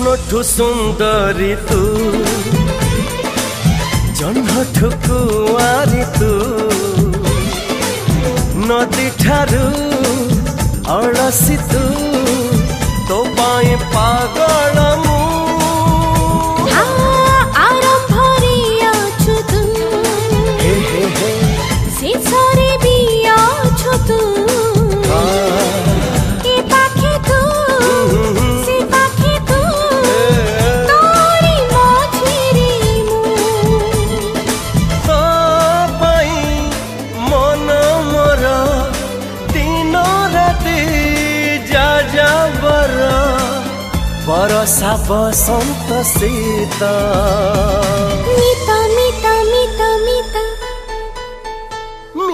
स्वप्नठु सुंदरी तू जन्मठु कुआरी तू नदी ठारू अड़सी तू तो पाई पागल मु बरसा बसंत शीत